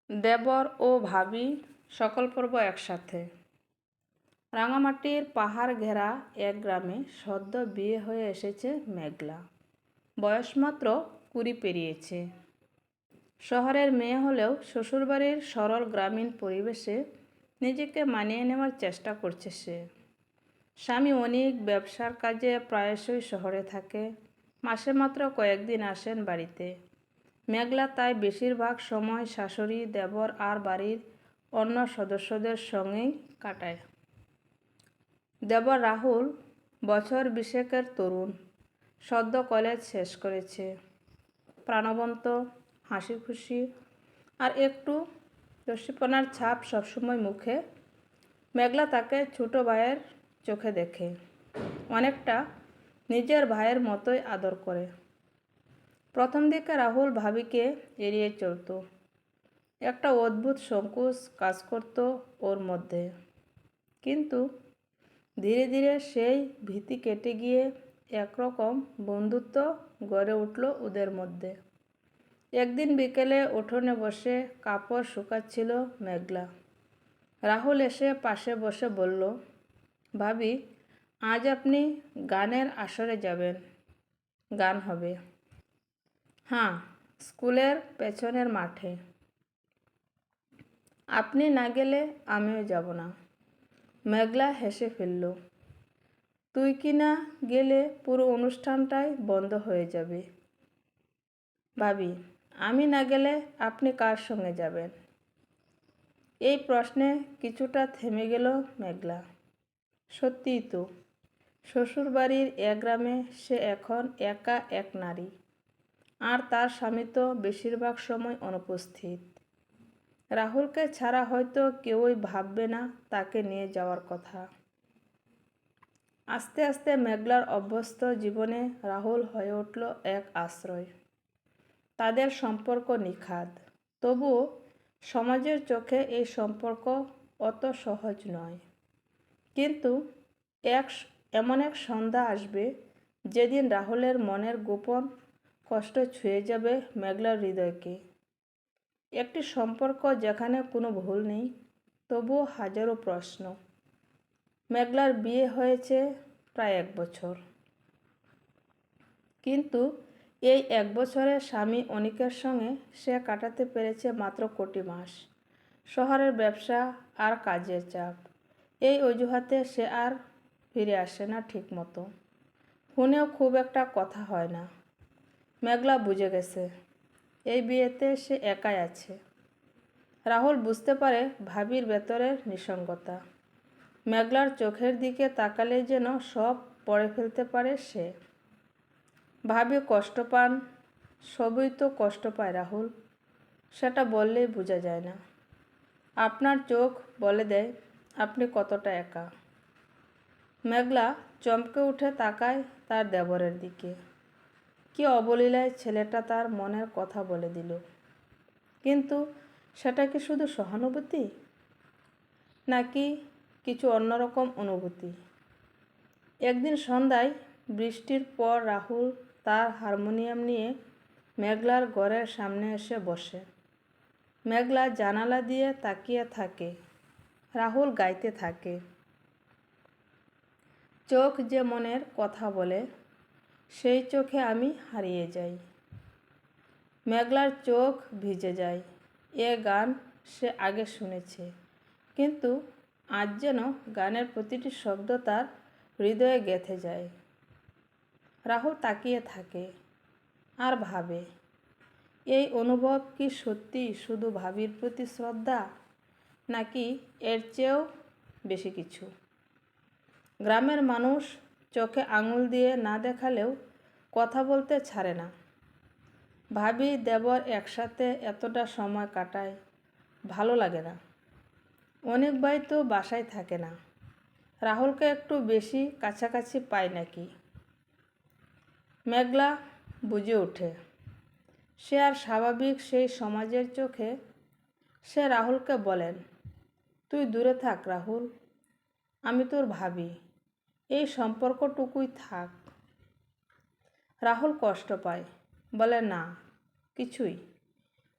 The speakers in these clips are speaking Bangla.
দেবর ও ভাবি সকল পর্ব একসাথে। রাঙামাটির পাহাড় ঘেরা এক গ্রামে সদ্য বিয়ে হয়ে এসেছে মেঘলা। বয়স মাত্র 20 পেরিয়েছে। শহরের মেয়ে হলেও শ্বশুরবাড়ির সরল গ্রামীণ পরিবেশে নিজেকে মানিয়ে নেওয়ার চেষ্টা করছে সে। স্বামী অনেক ব্যবসার কাজে প্রায়শই শহরে থাকে, মাসে মাত্র কয়েকদিন আসেন বাড়িতে। মেঘলা তাই বেশিরভাগ সময় শাশুড়ি, দেবর আর বাড়ির অন্য সদস্যদের সঙ্গেই কাটায়। দেবর রাহুল বছর 20-এর তরুণ, সদ্য কলেজ শেষ করেছে। প্রাণবন্ত, হাসি খুশি আর একটু রসিকপনার ছাপ সবসময় মুখে। মেঘলা তাকে ছোটো ভাইয়ের চোখে দেখে, অনেকটা নিজের ভাইয়ের মতোই আদর করে। প্রথম দিকে রাহুল ভাবিকে এড়িয়ে চলত, একটা অদ্ভুত সংকোচ কাজ করত ওর মধ্যে। কিন্তু ধীরে ধীরে সেই ভীতি কেটে গিয়ে একরকম বন্ধুত্ব গড়ে উঠল ওদের মধ্যে। একদিন বিকেলে উঠোনে বসে কাপড় শুকাচ্ছিল মেঘলা। রাহুল এসে পাশে বসে বলল, ভাবি, আজ আপনি গানের আসরে যাবেন। গান হবে। হ্যাঁ, স্কুলের পেছনের মাঠে। আপনি না গেলে আমিও যাব না। মেঘলা হেসে ফেলল। তুই কি না গেলে পুরো অনুষ্ঠানটাই বন্ধ হয়ে যাবে। ভাবি, আমি না গেলে আপনি কার সঙ্গে যাবেন? এই প্রশ্নে কিছুটা থেমে গেল মেঘলা। সত্যিই তো, শ্বশুরবাড়ির এক গ্রামে সে এখন একা এক নারী, আর তার স্বামী তো বেশিরভাগ সময় অনুপস্থিত। রাহুলকে ছাড়া হয়তো কেউই ভাববে না তাকে নিয়ে যাওয়ার কথা। আস্তে আস্তে মেঘলার অভ্যস্ত জীবনে রাহুল হয়ে উঠল এক আশ্রয়। তাদের সম্পর্ক নিখাদ, তবুও সমাজের চোখে এই সম্পর্ক অত সহজ নয়। কিন্তু এমন এক সন্ধ্যা আসবে যেদিন রাহুলের মনের গোপন কষ্ট ছুঁয়ে যাবে মেঘলার হৃদয়কে। একটি সম্পর্ক যেখানে কোনো ভুল নেই, তবুও হাজারো প্রশ্ন। মেঘলার বিয়ে হয়েছে প্রায় 1 বছর, কিন্তু এই 1 বছরে স্বামী অনিকের সঙ্গে সে কাটাতে পেরেছে মাত্র কটি মাস। শহরের ব্যবসা আর কাজের চাপ, এই অজুহাতে সে আর ফিরে আসে না ঠিক মতো। ফোনেও খুব একটা কথা হয় না। মেঘলা বুঝে গেছে এই বিয়েতে সে একাই আছে। রাহুল বুঝতে পারে ভাবির ভেতরের নিঃসঙ্গতা। মেঘলার চোখের দিকে তাকালে যেন সব পড়ে ফেলতে পারে সে। ভাবি কষ্ট পান, সবই তো কষ্ট পায় রাহুল, সেটা বললেই বোঝা যায় না। আপনার চোখ বলে দেয় আপনি কতটা একা। মেঘলা চমকে উঠে তাকায় তার দেবরের দিকে। কি অবলীলায় ছেলেটা তার মনের কথা বলে দিল। কিন্তু সেটা কি শুধু সহানুভূতি, নাকি কিছু অন্যরকম অনুভূতি? একদিন সন্ধ্যায় বৃষ্টির পর রাহুল তার হারমোনিয়াম নিয়ে মেঘলার ঘরের সামনে এসে বসে। মেঘলা জানালা দিয়ে তাকিয়ে থাকে, রাহুল গাইতে থাকে। চোখ যে মনের কথা বলে, সেই চোখে আমি হারিয়ে যাই। মেঘলার চোখ ভিজে যায়। এ গান সে আগে শুনেছে, কিন্তু আজ যেন গানের প্রতিটি শব্দ তার হৃদয়ে গেঁথে যায়। রাহুল তাকিয়ে থাকে আর ভাবে, এই অনুভব কি সত্যি শুধু ভাবির প্রতি শ্রদ্ধা, নাকি এর চেয়েও বেশি কিছু? গ্রামের মানুষ চোখে আঙুল দিয়ে না দেখালেও কথা বলতে ছাড়ে না। ভাবি দেবর একসাথে এতটা সময় কাটায়, ভালো লাগে না? অনেক ভাই তো বাসায় থাকে না, রাহুলকে একটু বেশি কাছাকাছি পায় নাকি? মেঘলা বুঝে ওঠে সে আর স্বাভাবিক সেই সমাজের চোখে। সে রাহুলকে বলেন, তুই দূরে থাক রাহুল, আমি তোর ভাবি, এই সম্পর্কটুকুই থাক। রাহুল কষ্ট পায়, বলে না কিছুই,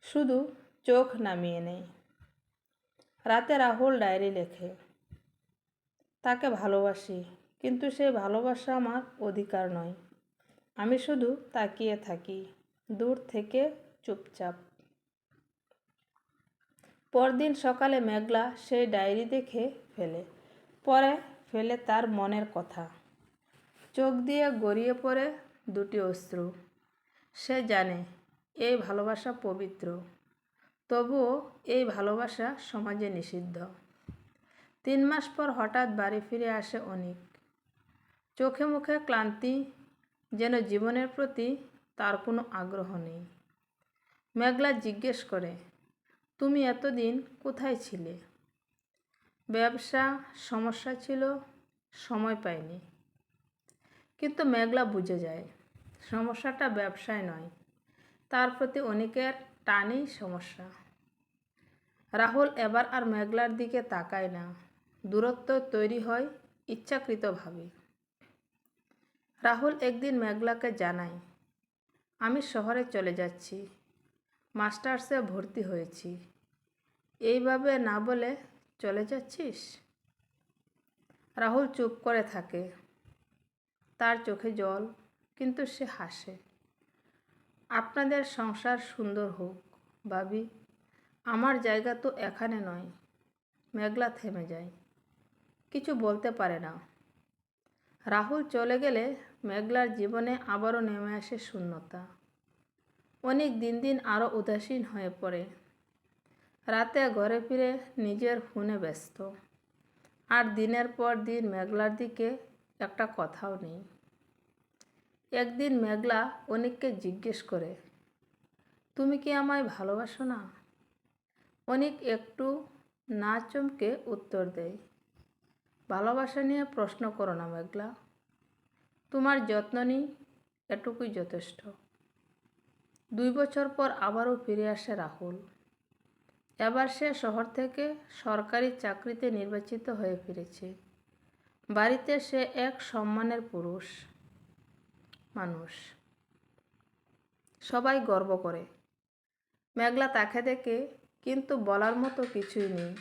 শুধু চোখ নামিয়ে নেয়। রাতে রাহুল ডায়েরি লেখে, তাকে ভালোবাসি, কিন্তু সেই ভালোবাসা আমার অধিকার নয়। আমি শুধু তাকিয়ে থাকি, দূর থেকে, চুপচাপ। পরদিন সকালে মেঘলা সেই ডায়েরি দেখে পড়ে ফেলে তার মনের কথা। চোখ দিয়ে গড়িয়ে পড়ে দুটি অশ্রু। সে জানে এই ভালোবাসা পবিত্র, তবুও এই ভালোবাসা সমাজে নিষিদ্ধ। 3 মাস পর হঠাৎ বাড়ি ফিরে আসে অনিক। চোখে মুখে ক্লান্তি, যেন জীবনের প্রতি তার কোনো আগ্রহ নেই। মেঘলা জিজ্ঞেস করে, তুমি এতদিন কোথায় ছিলে? ব্যবসা, সমস্যা ছিল, সময় পাইনি। কিন্তু মেঘলা বুঝে যায় সমস্যাটা ব্যবসায় নয়, তার প্রতি অনিকের টানই সমস্যা। রাহুল এবার আর মেঘলার দিকে তাকায় না। দূরত্ব তৈরি হয় ইচ্ছাকৃতভাবে। রাহুল একদিন মেঘলাকে জানায়, আমি শহরে চলে যাচ্ছি, মাস্টার্সে ভর্তি হয়েছি। এইভাবে না বলে চলে যাচ্ছিস? রাহুল চুপ করে থাকে, তার চোখে জল, কিন্তু সে হাসে। আপনাদের সংসার সুন্দর হোক ভাবি, আমার জায়গা তো এখানে নয়। মেঘলা থেমে যায়, কিছু বলতে পারে না। রাহুল চলে গেলে মেঘলার জীবনে আবারও নেমে আসে শূন্যতা। অনেক দিন দিন আরও উদাসীন হয়ে পড়ে। রাতে ঘরে ফিরে নিজের ফোনে ব্যস্ত। আর দিনের পর দিন মেঘলার দিকে একটা কথাও নেই। একদিন মেঘলা অনিককে জিজ্ঞেস করে, তুমি কি আমায় ভালোবাসো না? অনিক একটু না চমকে উত্তর দেয়, ভালোবাসা নিয়ে প্রশ্ন করো না মেঘলা, তোমার যত্ন নিই, এটুকুই যথেষ্ট। 2 বছর পর আবারও ফিরে আসে রাহুল। এবার সে শহর থেকে সরকারি চাকরিতে নির্বাচিত হয়ে ফিরেছে। বাড়িতে সে এক সম্মানের পুরুষ মানুষ, সবাই গর্ব করে। মেঘলা তাকে দেখে, কিন্তু বলার মতো কিছুই নেই।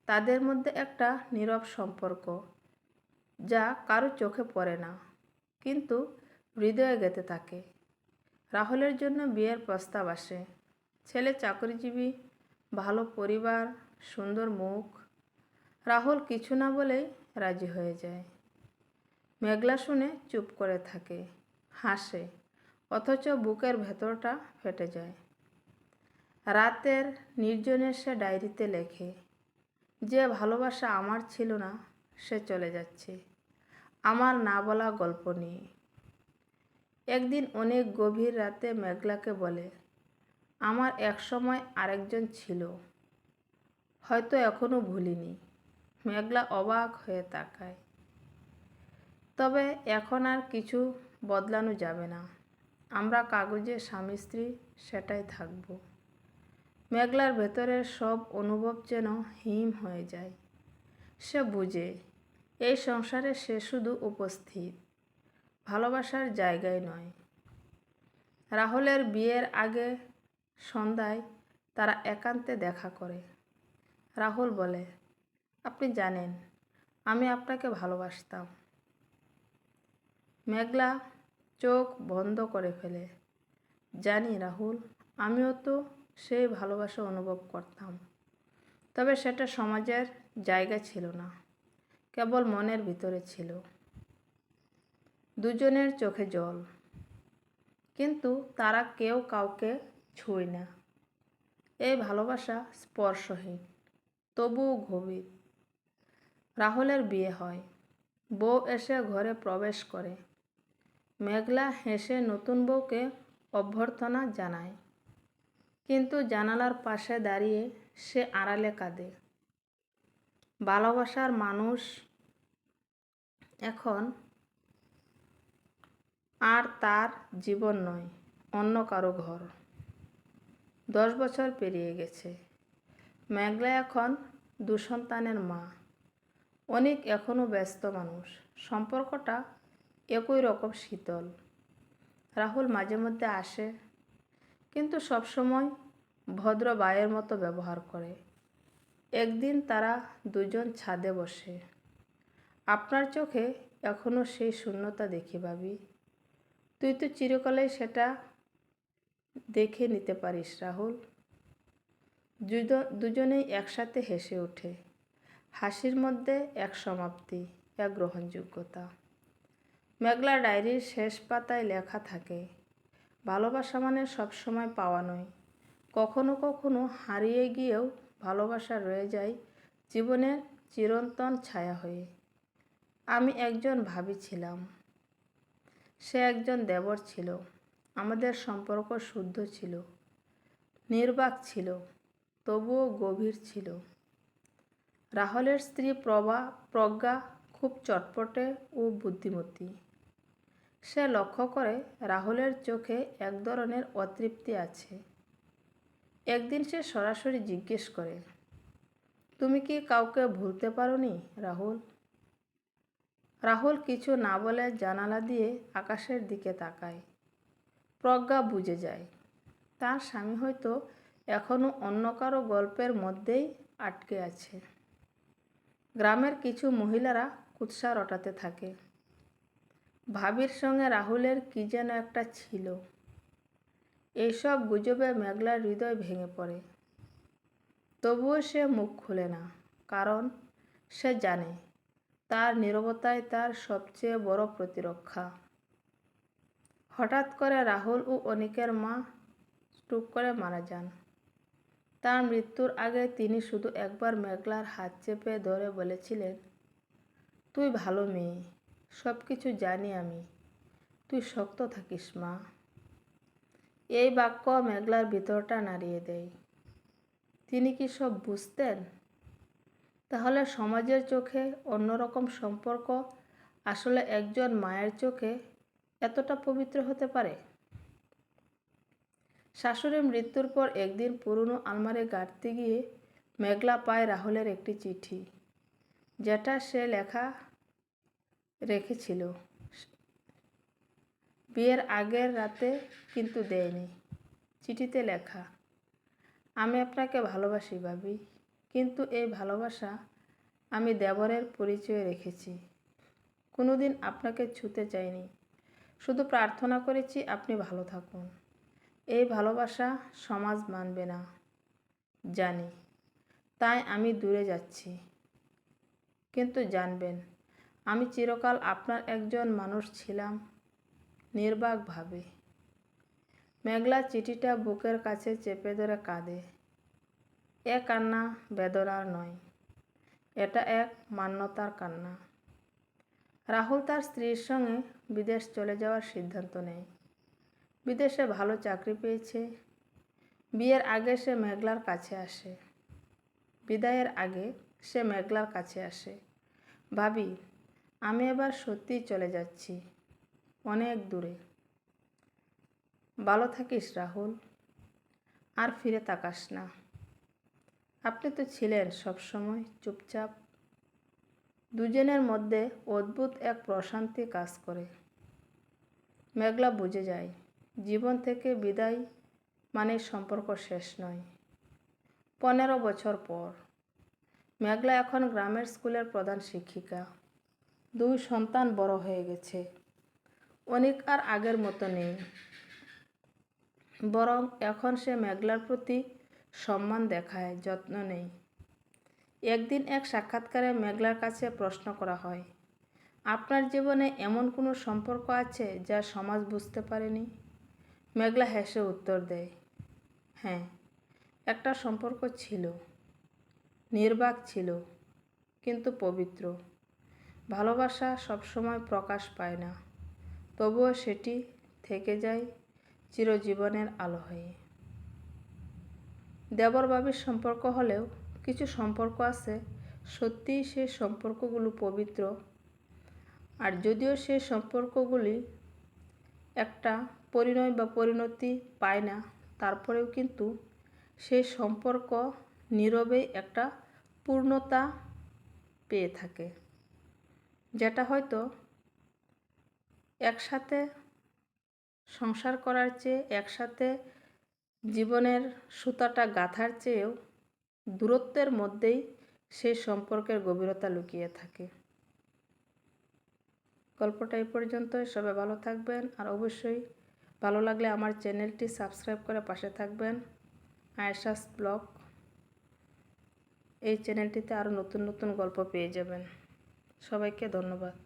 তাদের মধ্যে একটা নীরব সম্পর্ক, যা কারো চোখে পড়ে না, কিন্তু হৃদয়ে গেঁথে থাকে। রাহুলের জন্য বিয়ের প্রস্তাব আসে। ছেলে চাকরিজীবী, ভালো পরিবার, সুন্দর মুখ। রাহুল কিছু না বলেই রাজি হয়ে যায়। মেঘলা শুনে চুপ করে থাকে, হাসে, অথচ বুকের ভেতরটা ফেটে যায়। রাতের নির্জনে সে ডায়েরিতে লেখে, যে ভালোবাসা আমার ছিল না, সে চলে যাচ্ছে আমার না বলা গল্প নিয়ে। একদিন অনেক গভীর রাতে মেঘলাকে বলে, আমার এক সময় আরেকজন ছিল, হয়তো এখনো ভুলিনি। মেঘলা অবাক হয়ে তাকায়। তবে এখন আর কিছু বদলানো যাবে না, আমরা কাগজে স্বামী স্ত্রী, সেটাই থাকবো। মেঘলার ভেতরের সব অনুভব যেন হিম হয়ে যায়। সে বুঝে এই সংসারে সে শুধু উপস্থিত, ভালোবাসার জায়গায় নয়। রাহুলের বিয়ের আগে সন্ধ্যায় তারা একান্তে দেখা করে। রাহুল বলে, আপনি জানেন আমি আপনাকে ভালোবাসতাম। মেঘলা চোখ বন্ধ করে ফেলে, জানি রাহুল, আমিও তো সেই ভালোবাসা অনুভব করতাম, তবে সেটা সমাজের জায়গা ছিল না, কেবল মনের ভিতরে ছিল। দুজনের চোখে জল, কিন্তু তারা কেউ কাউকে ছুঁয় না। এই ভালোবাসা স্পর্শহীন, তবুও গভীর। রাহুলের বিয়ে হয়, বউ এসে ঘরে প্রবেশ করে। মেঘলা হেসে নতুন বউকে অভ্যর্থনা জানায়, কিন্তু জানালার পাশে দাঁড়িয়ে সে আড়ালে কাঁদে। ভালোবাসার মানুষ এখন আর তার জীবন নয়, অন্য কারো ঘর। 10 বছর পেরিয়ে গেছে। মেঘলা এখন 2 সন্তানের মা। অনেক এখনও ব্যস্ত মানুষ। সম্পর্কটা একই রকম শীতল। রাহুল মাঝে মধ্যে আসে, কিন্তু সবসময় ভদ্র ভাইয়ের মতো ব্যবহার করে। একদিন তারা দুজন ছাদে বসে। আপনার চোখে এখনও সেই শূন্যতা দেখি ভাবি। তুই তো চিরকালেই সেটা দেখে নিতে পারিস রাহুল। দুজনেই একসাথে হেসে ওঠে। হাসির মধ্যে এক সমাপ্তি, এক গ্রহণযোগ্যতা। মেঘলা ডায়েরির শেষ পাতায় লেখা থাকে, ভালোবাসা মানে সবসময় পাওয়া নয়, কখনো কখনো হারিয়ে গিয়েও ভালোবাসা রয়ে যায় জীবনের চিরন্তন ছায়া হয়ে। আমি একজন ভাবি ছিলাম, সে একজন দেবর ছিল। আমাদের সম্পর্ক শুদ্ধ ছিল, নির্বাক ছিল, তবুও গভীর ছিল। রাহুলের স্ত্রী প্রজ্ঞা খুব চটপটে ও বুদ্ধিমতী। সে লক্ষ্য করে রাহুলের চোখে এক ধরনের অতৃপ্তি আছে। একদিন সে সরাসরি জিজ্ঞেস করে, তুমি কি কাউকে ভুলতে পারোনি রাহুল? রাহুল কিছু না বলে জানালা দিয়ে আকাশের দিকে তাকায়। প্রজ্ঞা বুঝে যায় তার স্বামী হয়তো এখনও অন্য কারো গল্পের মধ্যেই আটকে আছে। গ্রামের কিছু মহিলারা কুৎসা রটাতে থাকে, ভাবির সঙ্গে রাহুলের কি যেন একটা ছিল। এইসব গুজবে মেঘলার হৃদয় ভেঙে পড়ে। তবুও সে মুখ খুলে না, কারণ সে জানে তার নীরবতাই তার সবচেয়ে বড় প্রতিরক্ষা। হঠাৎ করে রাহুল ও অনিকের মা স্ট্রোক করে মারা যান। তার মৃত্যুর আগে তিনি শুধু একবার মেঘলার হাত চেপে ধরে বলেছিলেন, তুই ভালো মেয়ে, সব কিছু জানি আমি, তুই শক্ত থাকিস মা। এই বাক্য মেঘলার ভিতরটা নাড়িয়ে দেয়। তিনি কি সব বুঝতেন? তাহলে সমাজের চোখে অন্যরকম সম্পর্ক আসলে একজন মায়ের চোখে এতটা পবিত্র হতে পারে? শাশুড়ির মৃত্যুর পর একদিন পুরনো আলমারি ঘাঁটতে গিয়ে মেঘলা পায় রাহুলের একটি চিঠি, যেটা সে লেখা রেখেছিল বিয়ের আগের রাতে, কিন্তু দেয়নি। চিঠিতে লেখা, আমি আপনাকে ভালোবাসি ভাবি, কিন্তু এই ভালোবাসা আমি দেবরের পরিচয়ে রেখেছি। কোনোদিন আপনাকে ছুঁতে চাইনি, শুধু প্রার্থনা করেছি আপনি ভালো থাকুন। এই ভালোবাসা সমাজ মানবে না জানি, তাই আমি দূরে যাচ্ছি, কিন্তু জানবেন আমি চিরকাল আপনার একজন মানুষ ছিলাম। নির্বাকভাবে। মেঘলা চিঠিটা বুকের কাছে চেপে ধরে কাঁদে। এ কান্না বেদনার নয়, এটা এক মান্যতার কান্না। রাহুল তার স্ত্রীর সঙ্গে বিদেশ চলে যাওয়ার সিদ্ধান্ত নেয়। বিদেশে ভালো চাকরি পেয়েছে। বিয়ের আগে সে মেঘলার কাছে আসে। বিদায়ের আগে সে মেঘলার কাছে আসে, ভাবি, আমি এবার সত্যিই চলে যাচ্ছি, অনেক দূরে। ভালো থাকিস রাহুল, আর ফিরে তাকাস না। আপনি তো ছিলেন সবসময় চুপচাপ। দুজনের মধ্যে অদ্ভুত এক প্রশান্তি কাজ করে। মেঘলা বুঝে যায় জীবন থেকে বিদায় মানে সম্পর্ক শেষ নয়। 15 বছর পর মেঘলা এখন গ্রামের স্কুলের প্রধান শিক্ষিকা। 2 সন্তান বড় হয়ে গেছে। অনেক আর আগের মতো নেই, বরং এখন সে মেঘলার প্রতি সম্মান দেখায়, যত্ন নেয়। একদিন এক সাক্ষাৎকারে মেঘলার কাছে প্রশ্ন করা হয়, আপনার জীবনে এমন কোনো সম্পর্ক আছে যা সমাজ বুঝতে পারেনি? মেঘলা হেসে উত্তর দেয়, হ্যাঁ, একটা সম্পর্ক ছিল, নির্বাক ছিল, কিন্তু পবিত্র। ভালোবাসা সবসময় প্রকাশ পায় না, তবুও সেটি থেকে যায় চিরজীবনের আলো হয়ে। দেবর ভাবির সম্পর্ক হলেও কিছু সম্পর্ক আছে সত্যিই সেই সম্পর্কগুলো পবিত্র। আর যদিও সেই সম্পর্কগুলি একটা পরিণয় বা পরিণতি পায় না, তারপরেও কিন্তু সেই সম্পর্ক নীরবেই একটা পূর্ণতা পেয়ে থাকে, যেটা হয়তো একসাথে সংসার করার চেয়ে একসাথে জীবনের সুতাটা গাঁথার চেয়েও দূরত্বের মধ্যেই সেই সম্পর্কের গভীরতা লুকিয়ে থাকে। গল্পটা এই পর্যন্তই। সবাই ভালো থাকবেন, আর অবশ্যই ভালো লাগলে আমার চ্যানেলটি সাবস্ক্রাইব করে পাশে থাকবেন। আয়েশাস ব্লগ, এই চ্যানেলটিতে আরও নতুন নতুন গল্প পেয়ে যাবেন। সবাইকে ধন্যবাদ।